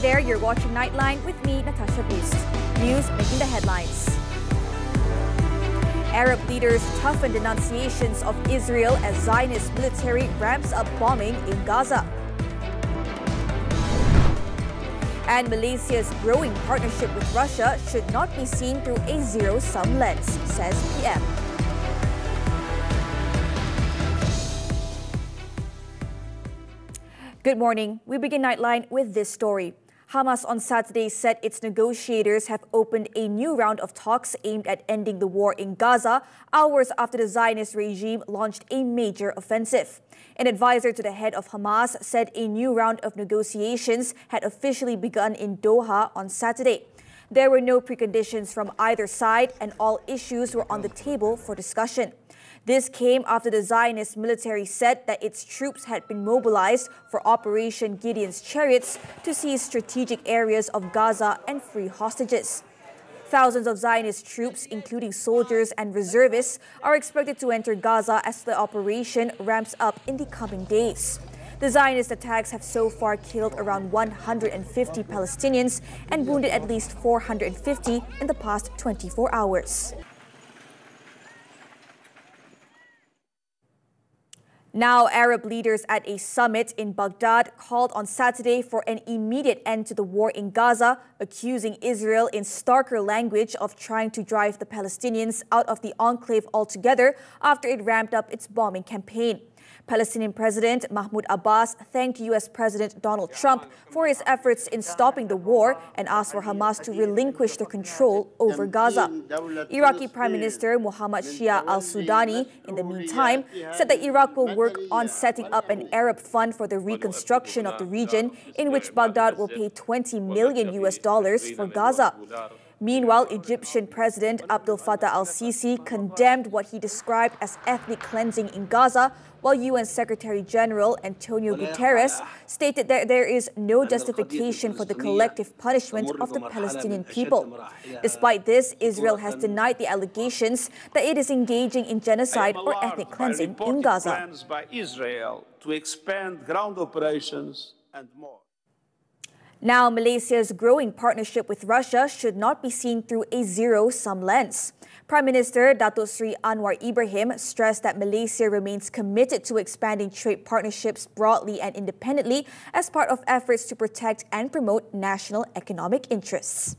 there, you're watching Nightline with me, Natasha, Busst. News making the headlines. Arab leaders toughen denunciations of Israel as Zionist military ramps up bombing in Gaza. And Malaysia's growing partnership with Russia should not be seen through a zero-sum lens, says PM. Good morning. We begin Nightline with this story. Hamas on Saturday said its negotiators have opened a new round of talks aimed at ending the war in Gaza, hours after the Zionist regime launched a major offensive. An advisor to the head of Hamas said a new round of negotiations had officially begun in Doha on Saturday. There were no preconditions from either side, and all issues were on the table for discussion. This came after the Zionist military said that its troops had been mobilized for Operation Gideon's Chariots to seize strategic areas of Gaza and free hostages. Thousands of Zionist troops, including soldiers and reservists, are expected to enter Gaza as the operation ramps up in the coming days. The Zionist attacks have so far killed around 150 Palestinians and wounded at least 450 in the past 24 hours. Now, Arab leaders at a summit in Baghdad called on Saturday for an immediate end to the war in Gaza, accusing Israel in starker language of trying to drive the Palestinians out of the enclave altogether after it ramped up its bombing campaign. Palestinian President Mahmoud Abbas thanked U.S. President Donald Trump for his efforts in stopping the war and asked for Hamas to relinquish their control over Gaza. Iraqi Prime Minister Mohammad Shia al-Sudani, in the meantime, said that Iraq will work on setting up an Arab fund for the reconstruction of the region, in which Baghdad will pay $20 million for Gaza. Meanwhile, Egyptian President Abdel Fattah al-Sisi condemned what he described as ethnic cleansing in Gaza, while UN Secretary General Antonio Guterres stated that there is no justification for the collective punishment of the Palestinian people. Despite this, Israel has denied the allegations that it is engaging in genocide or ethnic cleansing in Gaza. Plans by Israel to expand ground operations and more. Now, Malaysia's growing partnership with Russia should not be seen through a zero-sum lens. Prime Minister Datuk Seri Anwar Ibrahim stressed that Malaysia remains committed to expanding trade partnerships broadly and independently as part of efforts to protect and promote national economic interests.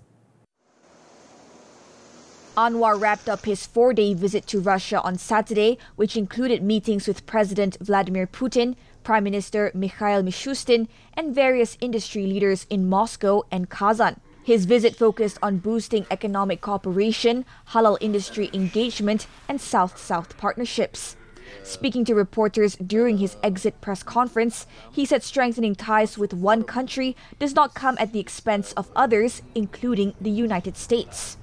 Anwar wrapped up his four-day visit to Russia on Saturday, which included meetings with President Vladimir Putin, Prime Minister Mikhail Mishustin, and various industry leaders in Moscow and Kazan. His visit focused on boosting economic cooperation, halal industry engagement, and South-South partnerships. Speaking to reporters during his exit press conference, he said strengthening ties with one country does not come at the expense of others, including the United States.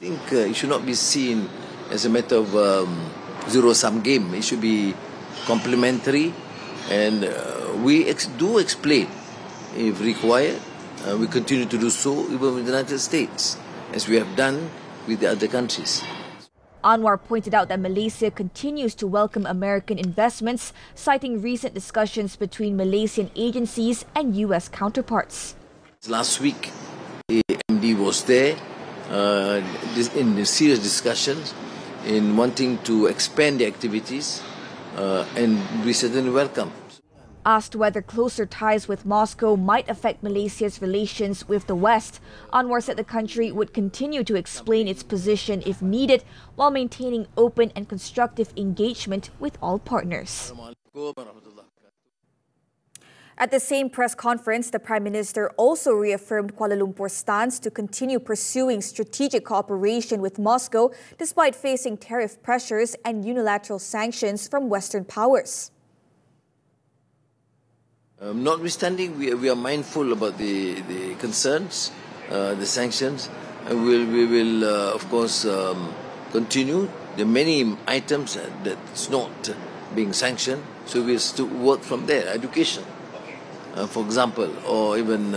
I think it should not be seen as a matter of zero-sum game. It should be complementary, and we do explain if required. We continue to do so even with the United States, as we have done with the other countries. Anwar pointed out that Malaysia continues to welcome American investments, citing recent discussions between Malaysian agencies and U.S. counterparts. Last week, the MD was there in serious discussions in wanting to expand the activities, and we certainly welcome. Asked whether closer ties with Moscow might affect Malaysia's relations with the West, Anwar said the country would continue to explain its position if needed, while maintaining open and constructive engagement with all partners. At the same press conference, the Prime Minister also reaffirmed Kuala Lumpur's stance to continue pursuing strategic cooperation with Moscow despite facing tariff pressures and unilateral sanctions from Western powers. Notwithstanding, we are mindful about the concerns, the sanctions, and we will of course, continue. There are many items that's not being sanctioned, so we'll still work from there. Education, for example, or even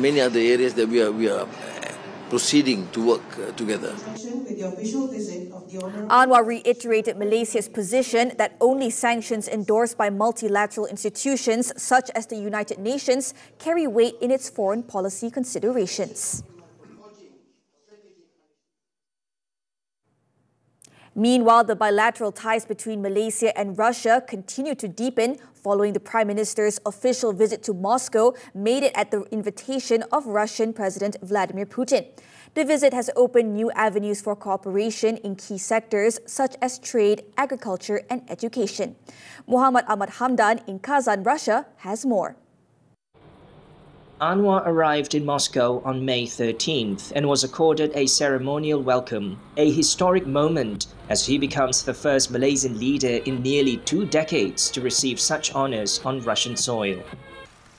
many other areas that we are proceeding to work together. Anwar reiterated Malaysia's position that only sanctions endorsed by multilateral institutions such as the United Nations carry weight in its foreign policy considerations. Meanwhile, the bilateral ties between Malaysia and Russia continue to deepen following the Prime Minister's official visit to Moscow, made it at the invitation of Russian President Vladimir Putin. The visit has opened new avenues for cooperation in key sectors such as trade, agriculture and education. Muhammad Ahmad Hamdan in Kazan, Russia, has more. Anwar arrived in Moscow on May 13th and was accorded a ceremonial welcome, a historic moment as he becomes the first Malaysian leader in nearly 2 decades to receive such honors on Russian soil.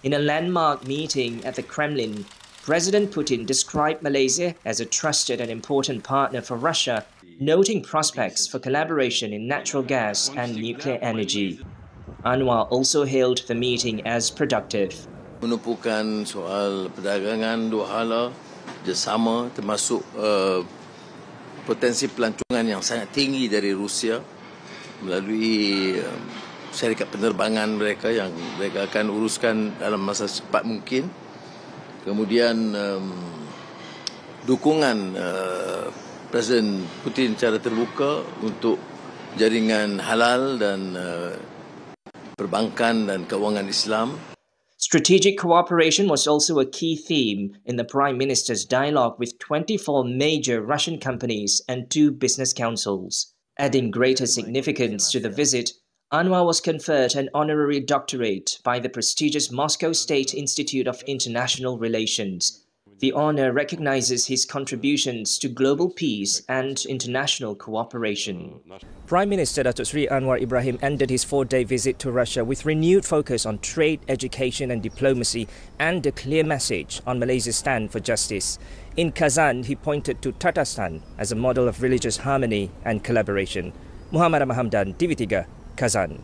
In a landmark meeting at the Kremlin, President Putin described Malaysia as a trusted and important partner for Russia, noting prospects for collaboration in natural gas and nuclear energy. Anwar also hailed the meeting as productive. Menumpukan soal perdagangan dua hala, kerjasama termasuk potensi pelancongan yang sangat tinggi dari Rusia melalui syarikat penerbangan mereka yang mereka akan uruskan dalam masa cepat mungkin. Kemudian dukungan Presiden Putin secara terbuka untuk jaringan halal dan perbankan dan kewangan Islam. Strategic cooperation was also a key theme in the Prime Minister's dialogue with 24 major Russian companies and 2 business councils. Adding greater significance to the visit, Anwar was conferred an honorary doctorate by the prestigious Moscow State Institute of International Relations. The honor recognizes his contributions to global peace and international cooperation. Prime Minister Datuk Seri Anwar Ibrahim ended his 4-day visit to Russia with renewed focus on trade, education and diplomacy and a clear message on Malaysia's stand for justice. In Kazan, he pointed to Tatarstan as a model of religious harmony and collaboration. Muhammad Ahmad Hamdan, TV3, Kazan.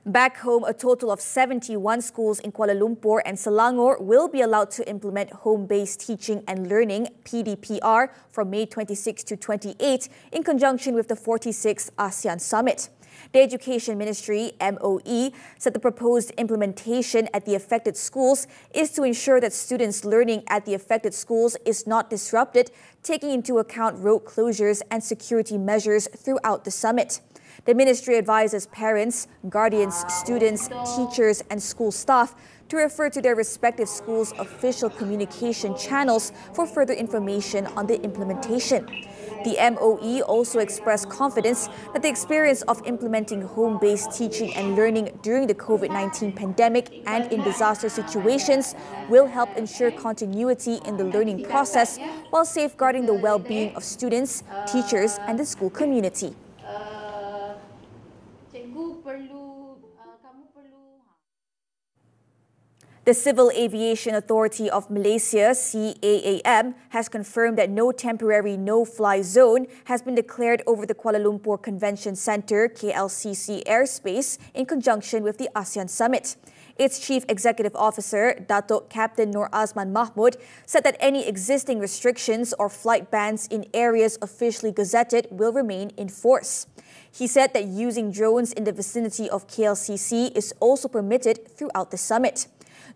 Back home, a total of 71 schools in Kuala Lumpur and Selangor will be allowed to implement home-based teaching and learning (PDPR) from May 26 to 28 in conjunction with the 46th ASEAN Summit. The Education Ministry, MOE, said the proposed implementation at the affected schools is to ensure that students' learning at the affected schools is not disrupted, taking into account road closures and security measures throughout the summit. The ministry advises parents, guardians, students, teachers and school staff to refer to their respective schools' official communication channels for further information on the implementation. The MOE also expressed confidence that the experience of implementing home-based teaching and learning during the COVID-19 pandemic and in disaster situations will help ensure continuity in the learning process while safeguarding the well-being of students, teachers and the school community. The Civil Aviation Authority of Malaysia, CAAM, has confirmed that no temporary no-fly zone has been declared over the Kuala Lumpur Convention Centre, KLCC airspace in conjunction with the ASEAN Summit. Its Chief Executive Officer, Datuk Captain Nur Azman Mahmud, said that any existing restrictions or flight bans in areas officially gazetted will remain in force. He said that using drones in the vicinity of KLCC is also permitted throughout the summit.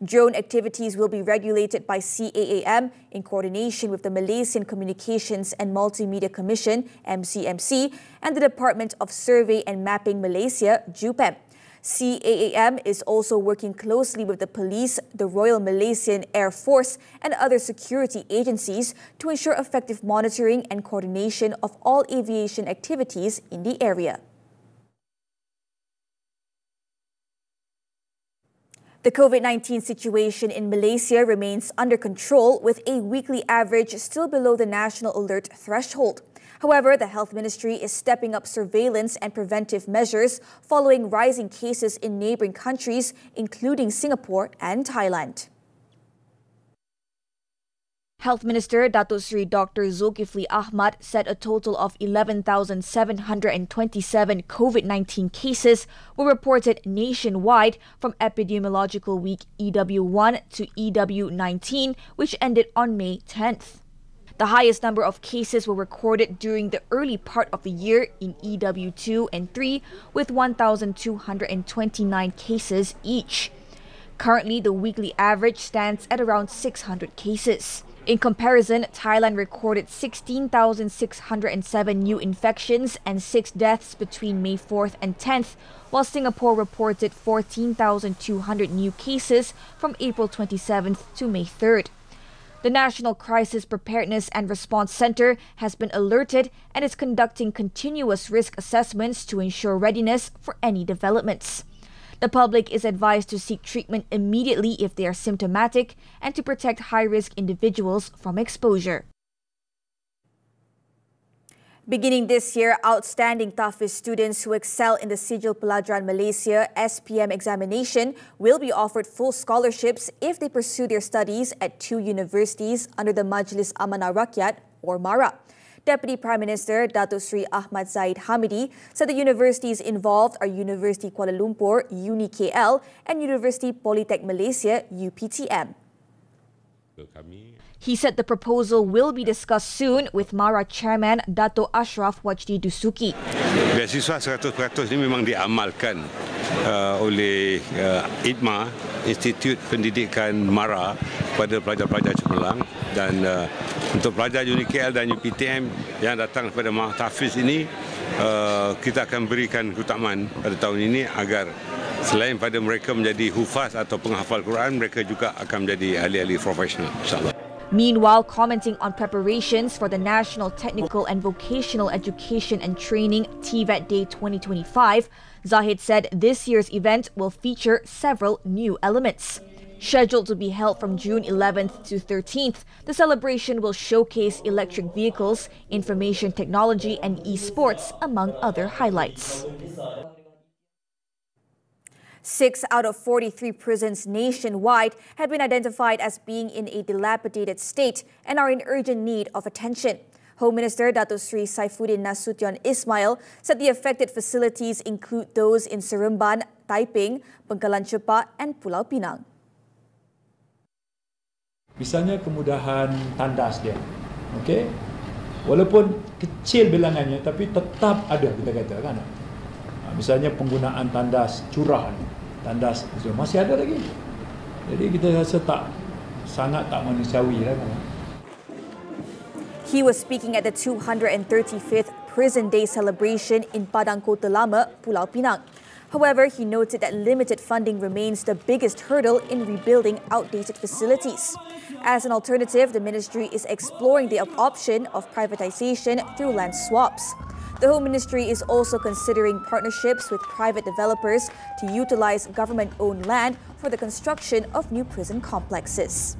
Drone activities will be regulated by CAAM in coordination with the Malaysian Communications and Multimedia Commission, MCMC, and the Department of Survey and Mapping Malaysia, JUPEM. CAAM is also working closely with the police, the Royal Malaysian Air Force, and other security agencies to ensure effective monitoring and coordination of all aviation activities in the area. The COVID-19 situation in Malaysia remains under control, with a weekly average still below the national alert threshold. However, the Health Ministry is stepping up surveillance and preventive measures following rising cases in neighbouring countries, including Singapore and Thailand. Health Minister Datuk Seri Dr. Zulkifli Ahmad said a total of 11,727 COVID-19 cases were reported nationwide from Epidemiological Week EW1 to EW19, which ended on May 10th. The highest number of cases were recorded during the early part of the year in EW2 and 3, with 1,229 cases each. Currently, the weekly average stands at around 600 cases. In comparison, Thailand recorded 16,607 new infections and 6 deaths between May 4th and 10th, while Singapore reported 14,200 new cases from April 27th to May 3rd. The National Crisis Preparedness and Response Centre has been alerted and is conducting continuous risk assessments to ensure readiness for any developments. The public is advised to seek treatment immediately if they are symptomatic and to protect high-risk individuals from exposure. Beginning this year, outstanding TAFIZ students who excel in the Sijil Pelajaran Malaysia SPM examination will be offered full scholarships if they pursue their studies at 2 universities under the Majlis Amanah Rakyat or MARA. Deputy Prime Minister Datuk Seri Ahmad Zahid Hamidi said the universities involved are University Kuala Lumpur, UniKL, and University Polytechnic Malaysia, UPTM. He said the proposal will be discussed soon with MARA Chairman Dato' Ashraf Wajdi Dusuki. Beasiswa 100% ini memang diamalkan oleh IDMA, Institut Pendidikan MARA, pada pelajar-pelajar cemerlang, dan untuk pelajar UniKL dan UPTM yang datang pada TAFIZ ini, kita akan berikan keutamaan pada tahun ini agar selain pada mereka menjadi hufaz atau penghafal Quran, mereka juga akan menjadi ahli-ahli profesional, insyaAllah. Meanwhile, commenting on preparations for the National Technical and Vocational Education and Training TVET Day 2025, Zahid said this year's event will feature several new elements. Scheduled to be held from June 11th to 13th, the celebration will showcase electric vehicles, information technology and esports, among other highlights. 6 out of 43 prisons nationwide have been identified as being in a dilapidated state and are in urgent need of attention. Home Minister Datuk Seri Saifuddin Nasution Ismail said the affected facilities include those in Seremban, Taiping, Bengkalan Cepak and Pulau Pinang. Misalnya kemudahan tandas dia, okey, walaupun kecil bilangannya tapi tetap ada, kita kata kan. Misalnya penggunaan tandas curah, tandas itu masih ada lagi. Jadi kita rasa sangat tak manusiawi lah. He was speaking at the 235th Prison Day celebration in Padang Kota Lama, Pulau Pinang. However, he noted that limited funding remains the biggest hurdle in rebuilding outdated facilities. As an alternative, the ministry is exploring the option of privatization through land swaps. The Home Ministry is also considering partnerships with private developers to utilize government-owned land for the construction of new prison complexes.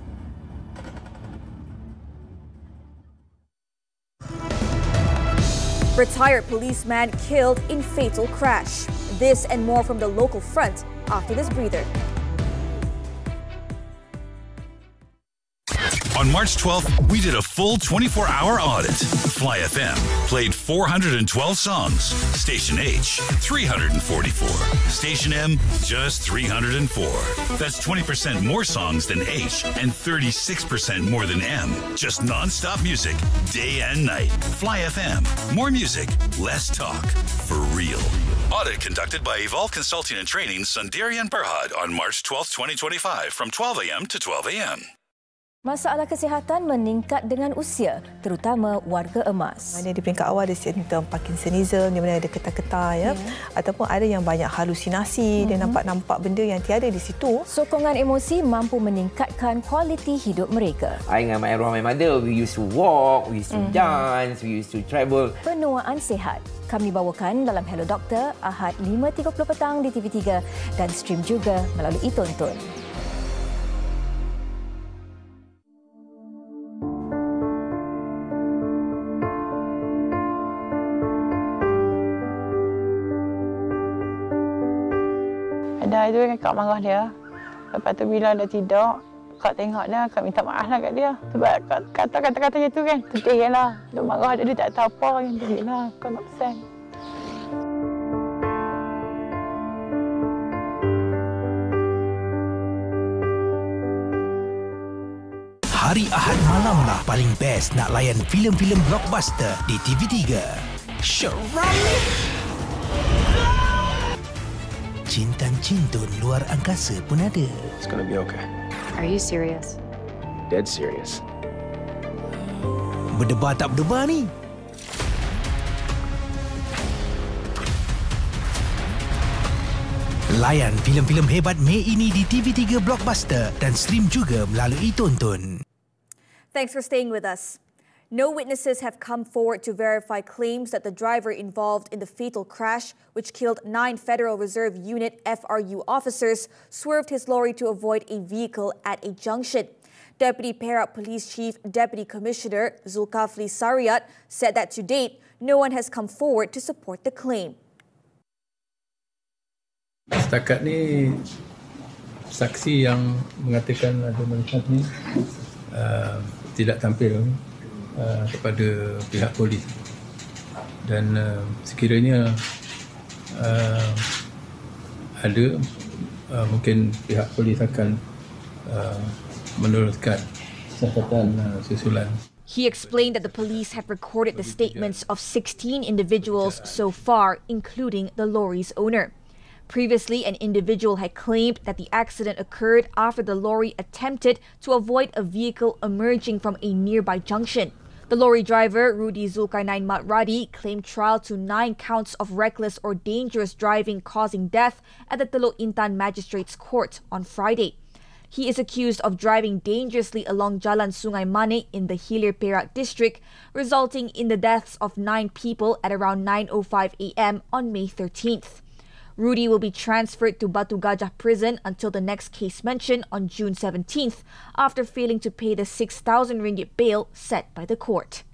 Retired policeman killed in fatal crash. This and more from the local front after this breather. On March 12th, we did a full 24-hour audit. Fly FM played 412 songs. Station H, 344. Station M, just 304. That's 20% more songs than H and 36% more than M. Just non-stop music, day and night. Fly FM, more music, less talk, for real. Audit conducted by Evolve Consulting and Training, Sundari and Berhad on March 12th, 2025 from 12 a.m. to 12 a.m. Masalah kesihatan meningkat dengan usia, terutama warga emas. Mana di peringkat awal ada simptom Parkinsonism, di mana ada ketar-ketar, ya. Ataupun ada yang banyak halusinasi, dia nampak-nampak benda yang tiada di situ. Sokongan emosi mampu meningkatkan kualiti hidup mereka. I dengan my arwah, my mother, we used to walk, we used to dance, we used to travel. Penuaan sihat. Kami bawakan dalam Hello Doktor, Ahad 5.30 petang di TV3 dan stream juga melalui Tonton. Ada itu yang kak marah dia. Lepas tu bila dia tidur, Akak tengok dah, akak minta maaf lah kat dia. Sebab kata-katanya tu kan, sedih lah. Dia marah, dia tak tahu apa yang tu lah. Akak nak pesan. Hari Ahad malam lah paling best nak layan filem-filem blockbuster di TV3. Syeram! Cintan-cintun luar angkasa pun ada. It's gonna be okay. Are you serious? Dead serious. Berdebar tak berdebar ni? Layan filem-filem hebat Mei ini di TV3 Blockbuster dan stream juga melalui Tonton. Thanks for staying with us. No witnesses have come forward to verify claims that the driver involved in the fatal crash, which killed 9 Federal Reserve Unit FRU officers, swerved his lorry to avoid a vehicle at a junction. Deputy Perak Police Chief Deputy Commissioner Zulkifli Sariat said that to date, no one has come forward to support the claim. Setakat ni, saksi yang mengatakan ada manfaat ni tidak tampil kepada pihak polis, dan sekiranya ada, mungkin pihak polis akan meneruskan catatan susulan. He explained that the police have recorded the statements of 16 individuals so far, including the lorry's owner. Previously, an individual had claimed that the accident occurred after the lorry attempted to avoid a vehicle emerging from a nearby junction. The lorry driver, Rudy Zulkarnain Matradi, claimed trial to 9 counts of reckless or dangerous driving causing death at the Teluk Intan Magistrates Court on Friday. He is accused of driving dangerously along Jalan Sungai Mane in the Hilir Perak district, resulting in the deaths of 9 people at around 9:05 a.m. on May 13th. Rudy will be transferred to Batu Gajah prison until the next case mentioned on June 17th after failing to pay the 6,000 ringgit bail set by the court.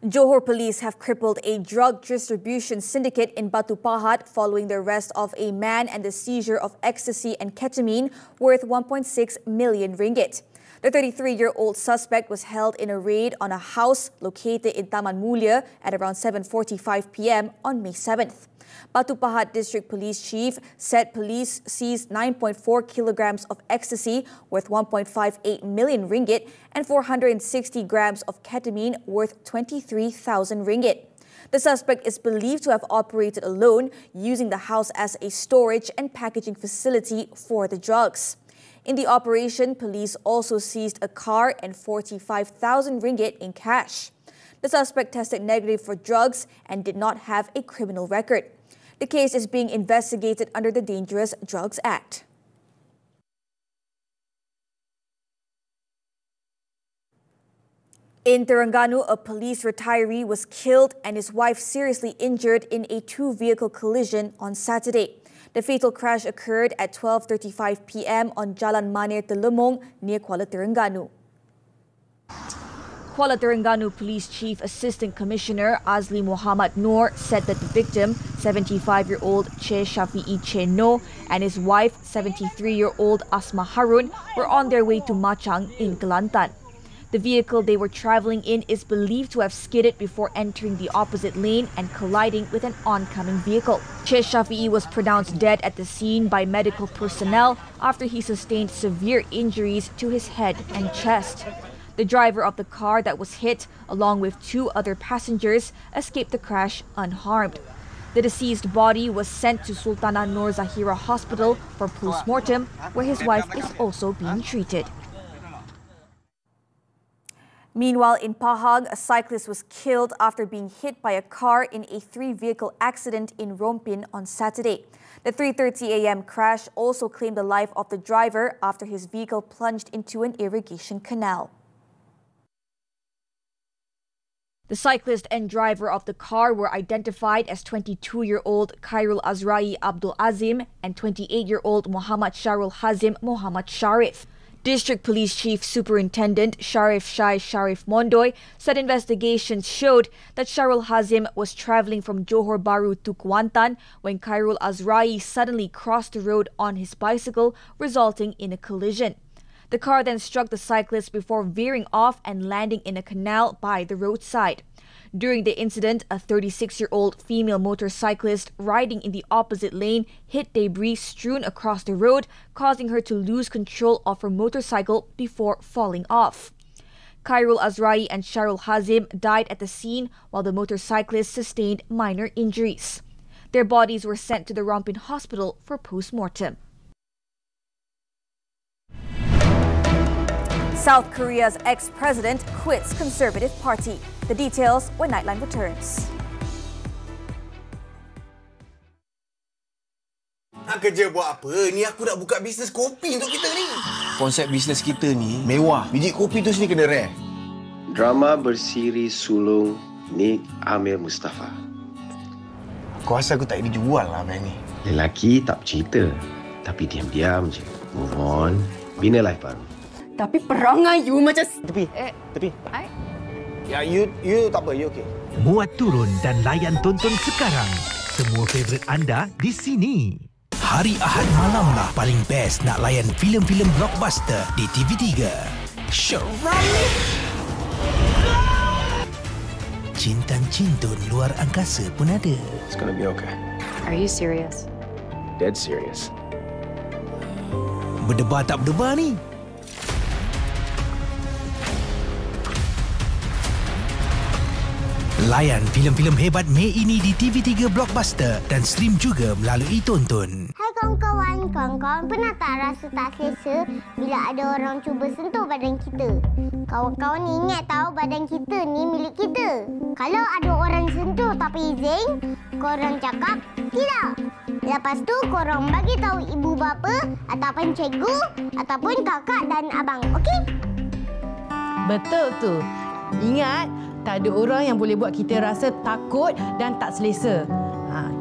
Johor police have crippled a drug distribution syndicate in Batu Pahat following the arrest of a man and the seizure of ecstasy and ketamine worth 1.6 million ringgit. The 33-year-old suspect was held in a raid on a house located in Taman Mulia at around 7:45 p.m. on May 7th. Batu Pahat District Police Chief said police seized 9.4 kilograms of ecstasy worth 1.58 million ringgit and 460 grams of ketamine worth 23,000 ringgit. The suspect is believed to have operated alone, using the house as a storage and packaging facility for the drugs. In the operation, police also seized a car and 45,000 ringgit in cash. The suspect tested negative for drugs and did not have a criminal record. The case is being investigated under the Dangerous Drugs Act. In Terengganu, a police retiree was killed and his wife seriously injured in a 2-vehicle collision on Saturday. The fatal crash occurred at 12:35 p.m. on Jalan Manir Telemong near Kuala Terengganu. Kuala Terengganu Police Chief Assistant Commissioner Azli Muhammad Noor said that the victim, 75-year-old Che Shafi'i Che No, and his wife, 73-year-old Asma Harun, were on their way to Machang in Kelantan. The vehicle they were travelling in is believed to have skidded before entering the opposite lane and colliding with an oncoming vehicle. Che Shafi'i was pronounced dead at the scene by medical personnel after he sustained severe injuries to his head and chest. The driver of the car that was hit, along with 2 other passengers, escaped the crash unharmed. The deceased body was sent to Sultanah Nur Zahira Hospital for post-mortem, where his wife is also being treated. Meanwhile, in Pahang, a cyclist was killed after being hit by a car in a 3-vehicle accident in Rompin on Saturday. The 3:30 a.m. crash also claimed the life of the driver after his vehicle plunged into an irrigation canal. The cyclist and driver of the car were identified as 22-year-old Khairul Azrai Abdul Azim and 28-year-old Muhammad Sharul Hazim Muhammad Sharif. District Police Chief Superintendent Sharif Mondoy said investigations showed that Sharul Hazim was travelling from Johor Bahru to Kuantan when Khairul Azrai suddenly crossed the road on his bicycle, resulting in a collision. The car then struck the cyclist before veering off and landing in a canal by the roadside. During the incident, a 36-year-old female motorcyclist riding in the opposite lane hit debris strewn across the road, causing her to lose control of her motorcycle before falling off. Khairul Azrai and Sharul Hazim died at the scene, while the motorcyclist sustained minor injuries. Their bodies were sent to the Rompin Hospital for post-mortem. South Korea's ex-president quits Conservative Party. The details when Nightline returns. Nak kerja buat apa? Ni aku nak buka bisnes kopi untuk kita ni. Konsep bisnes kita ni mewah. Biji kopi tu sini kena rare. Drama bersiri sulung Nik Amir Mustafa. Aku rasa aku tak boleh jual lah band ni. Lelaki tak bercerita, tapi diam-diam je. Move on, bina life baru. Tapi perangai you macam... Tepi. Ya, you tak apa, you okey. Muat turun dan layan tonton sekarang. Semua favourite anda di sini. Hari Ahad malam lah paling best nak layan filem-filem blockbuster di TV3. Sherali! Cintan-cintun luar angkasa pun ada. It's gonna be okay. Are you serious? Dead serious. Berdebar tak berdebar ni? Layan filem-filem hebat Mei ini di TV3 Blockbuster dan stream juga melalui Tonton. Hai kawan-kawan, kawan-kawan pernah tak rasa tak selesa bila ada orang cuba sentuh badan kita? Kawan-kawan ingat tahu badan kita ni milik kita. Kalau ada orang sentuh tapi izin, korang cakap tidak. Lepas tu korang bagi tahu ibu bapa ataupun cikgu ataupun kakak dan abang, okey? Betul tu. Ingat, tak ada orang yang boleh buat kita rasa takut dan tak selesa.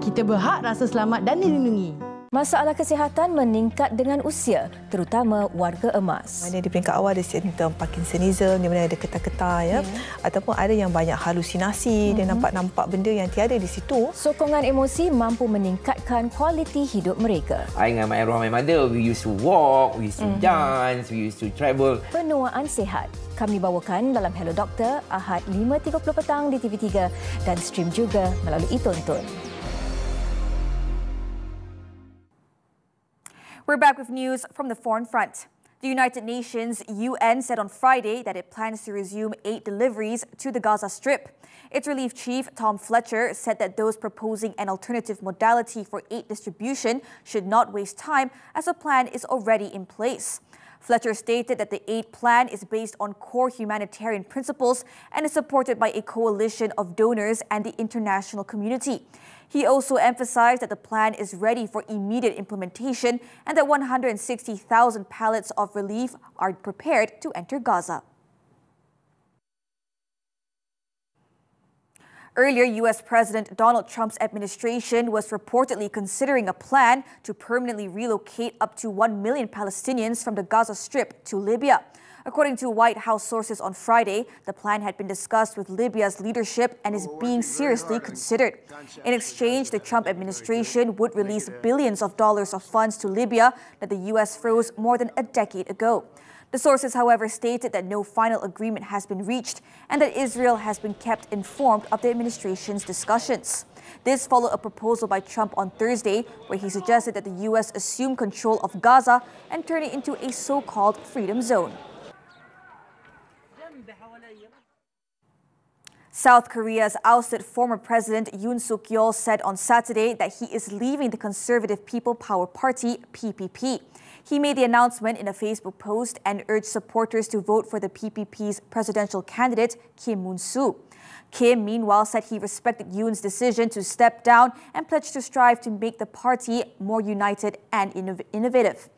Kita berhak rasa selamat dan dilindungi. Masalah kesihatan meningkat dengan usia, terutama warga emas. Mana di peringkat awal ada simptom Parkinsonism, di mana ada getah-getah ya, ataupun ada yang banyak halusinasi, dia nampak benda yang tiada di situ. Sokongan emosi mampu meningkatkan kualiti hidup mereka. I dengan my arwah my mother, we used to walk, we used to dance, we used to travel. Penuaan sihat kami bawakan dalam Hello Doktor Ahad 5.30 petang di TV3 dan stream juga melalui Tonton. We're back with news from the foreign front. The United Nations UN said on Friday that it plans to resume aid deliveries to the Gaza Strip. Its relief chief, Tom Fletcher, said that those proposing an alternative modality for aid distribution should not waste time as a plan is already in place. Fletcher stated that the aid plan is based on core humanitarian principles and is supported by a coalition of donors and the international community. He also emphasized that the plan is ready for immediate implementation and that 160,000 pallets of relief are prepared to enter Gaza. Earlier, U.S. President Donald Trump's administration was reportedly considering a plan to permanently relocate up to 1 million Palestinians from the Gaza Strip to Libya. According to White House sources on Friday, the plan had been discussed with Libya's leadership and is being seriously considered. In exchange, the Trump administration would release billions of dollars of funds to Libya that the U.S. froze more than a decade ago. The sources, however, stated that no final agreement has been reached and that Israel has been kept informed of the administration's discussions. This followed a proposal by Trump on Thursday where he suggested that the U.S. assume control of Gaza and turn it into a so-called freedom zone. South Korea's ousted former president Yoon Suk-yeol said on Saturday that he is leaving the Conservative People Power Party, PPP. He made the announcement in a Facebook post and urged supporters to vote for the PPP's presidential candidate, Kim Moon-soo. Kim, meanwhile, said he respected Yoon's decision to step down and pledged to strive to make the party more united and innovative.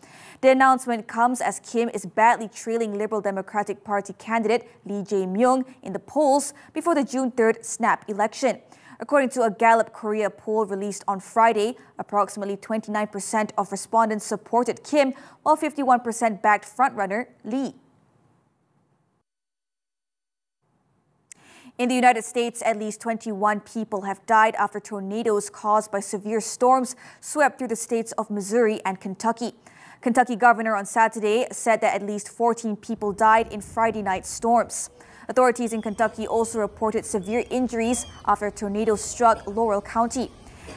The announcement comes as Kim is badly trailing Liberal Democratic Party candidate Lee Jae-myung in the polls before the June 3rd snap election. According to a Gallup Korea poll released on Friday, approximately 29% of respondents supported Kim, while 51% backed frontrunner Lee. In the United States, at least 21 people have died after tornadoes caused by severe storms swept through the states of Missouri and Kentucky. Kentucky governor on Saturday said that at least 14 people died in Friday night storms. Authorities in Kentucky also reported severe injuries after a tornado struck Laurel County.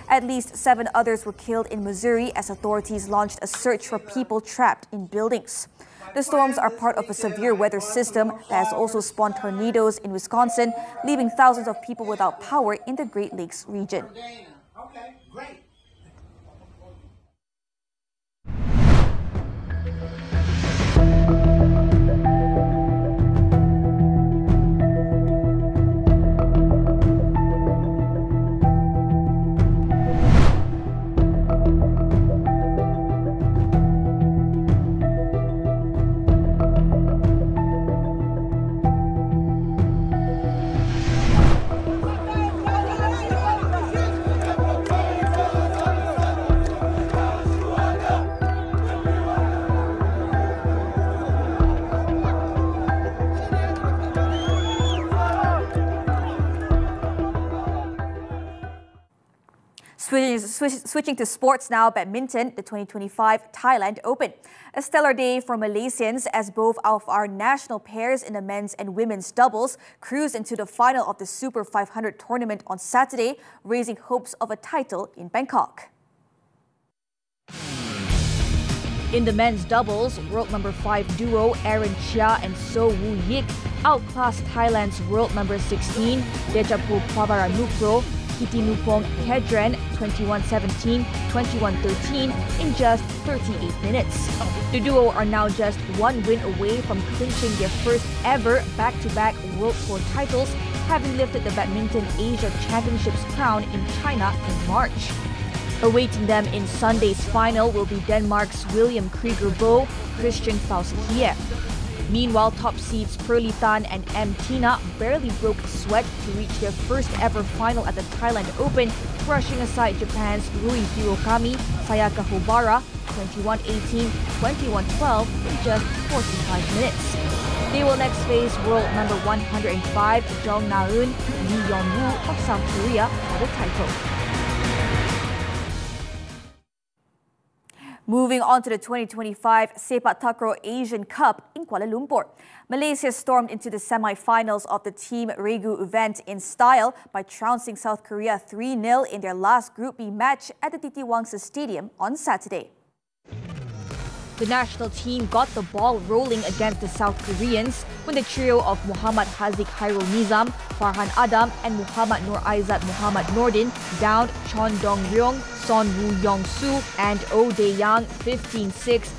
At least 7 others were killed in Missouri as authorities launched a search for people trapped in buildings. The storms are part of a severe weather system that has also spawned tornadoes in Wisconsin, leaving thousands of people without power in the Great Lakes region. Okay, great. Switching to sports now, badminton, the 2025 Thailand Open. A stellar day for Malaysians as both of our national pairs in the men's and women's doubles cruised into the final of the Super 500 tournament on Saturday, raising hopes of a title in Bangkok. In the men's doubles, world number 5 duo Aaron Chia and So Woo Yik outclassed Thailand's world number 16 Dejapul Prabaranukro Kitinupong Kedren 21-17, 21-13 in just 38 minutes. The duo are now just one win away from clinching their first ever back-to-back World Tour titles, having lifted the Badminton Asia Championships crown in China in March. Awaiting them in Sunday's final will be Denmark's William Krieger Bo, Christian Faust Kiev. Meanwhile, top seeds Pearly Tan and M. Tina barely broke a sweat to reach their first ever final at the Thailand Open, brushing aside Japan's Rui Hirokami, Sayaka Hobara, 21-18, 21-12 in just 45 minutes. They will next face world number 105 Jong Na-eun, Lee Yeon-woo of South Korea for the title. Moving on to the 2025 Sepak Takraw Asian Cup in Kuala Lumpur. Malaysia stormed into the semi-finals of the Team Regu event in style by trouncing South Korea 3-0 in their last Group B match at the Titi Wangsa Stadium on Saturday. The national team got the ball rolling against the South Koreans when the trio of Muhammad Haziq Hairul Nizam, Farhan Adam and Muhammad Nur Aizat Muhammad Nordin downed Chon Dong Ryong, Son Woo Yong Soo and Oh Dae Yang 15-6,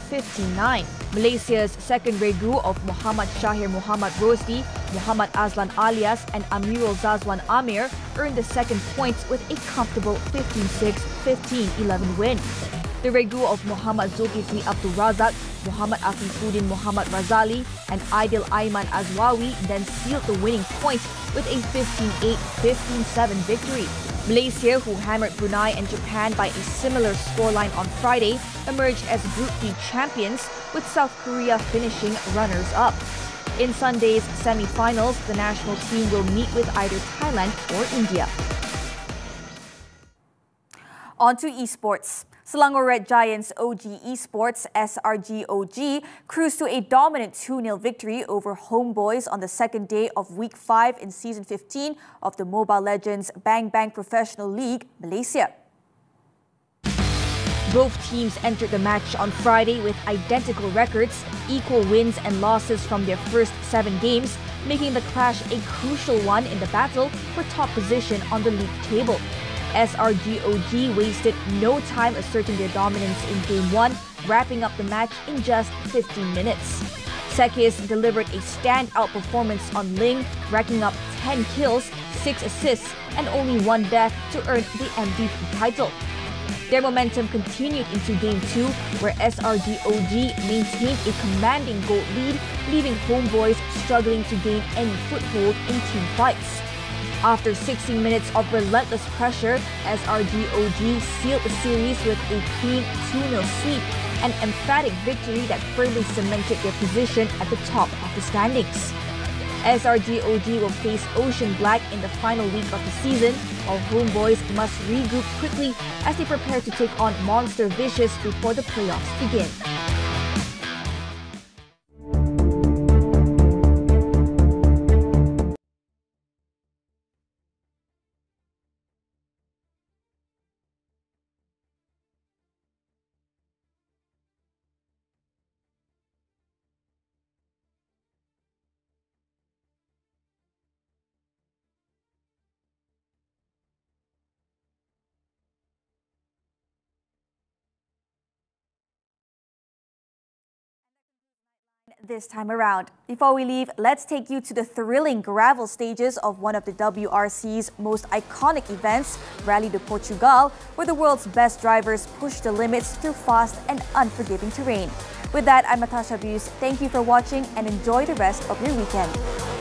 15-9. Malaysia's second regu of Muhammad Shahir Muhammad Rosdi, Muhammad Azlan Alias and Amirul Zazwan Amir earned the second points with a comfortable 15-6, 15-11 win. The regu of Muhammad Zulkifli Abdul Razak, Muhammad Afifuddin Muhammad Razali and Aidil Aiman Azwawi then sealed the winning points with a 15-8, 15-7 victory. Malaysia, who hammered Brunei and Japan by a similar scoreline on Friday, emerged as Group B champions, with South Korea finishing runners-up. In Sunday's semi-finals, the national team will meet with either Thailand or India. On to esports. Selangor Red Giants OG Esports SRG-OG cruised to a dominant 2-0 victory over Homeboys on the second day of Week 5 in Season 15 of the Mobile Legends Bang Bang Professional League, Malaysia. Both teams entered the match on Friday with identical records, equal wins and losses from their first 7 games, making the clash a crucial one in the battle for top position on the league table. SRG-OG wasted no time asserting their dominance in Game 1, wrapping up the match in just 15 minutes. Sekis delivered a standout performance on Ling, racking up 10 kills, 6 assists, and only 1 death to earn the MVP title. Their momentum continued into Game 2, where SRG-OG maintained a commanding goal lead, leaving Homeboys struggling to gain any foothold in team fights. After 16 minutes of relentless pressure, SRGOG sealed the series with a clean 2-0 sweep, an emphatic victory that firmly cemented their position at the top of the standings. SRGOG will face Ocean Black in the final week of the season, while homeboys must regroup quickly as they prepare to take on Monster Vicious before the playoffs begin. This time around. Before we leave, let's take you to the thrilling gravel stages of one of the WRC's most iconic events, Rally de Portugal, where the world's best drivers push the limits through fast and unforgiving terrain. With that, I'm Natasha. Thank you for watching and enjoy the rest of your weekend.